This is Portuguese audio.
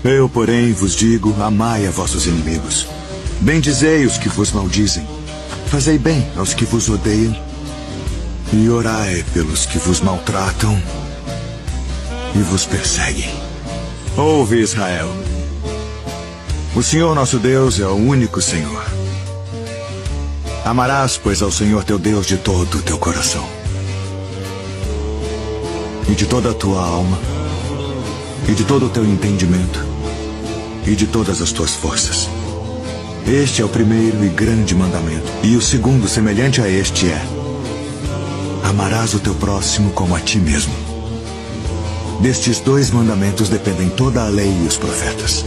Eu, porém, vos digo, amai a vossos inimigos. Bendizei os que vos maldizem. Fazei bem aos que vos odeiam. E orai pelos que vos maltratam e vos perseguem. Ouve, Israel. O Senhor nosso Deus é o único Senhor. Amarás, pois, ao Senhor teu Deus de todo o teu coração, e de toda a tua alma, e de todo o teu entendimento, e de todas as tuas forças. Este é o primeiro e grande mandamento. E o segundo, semelhante a este, é: amarás o teu próximo como a ti mesmo. Destes 2 mandamentos dependem toda a lei e os profetas.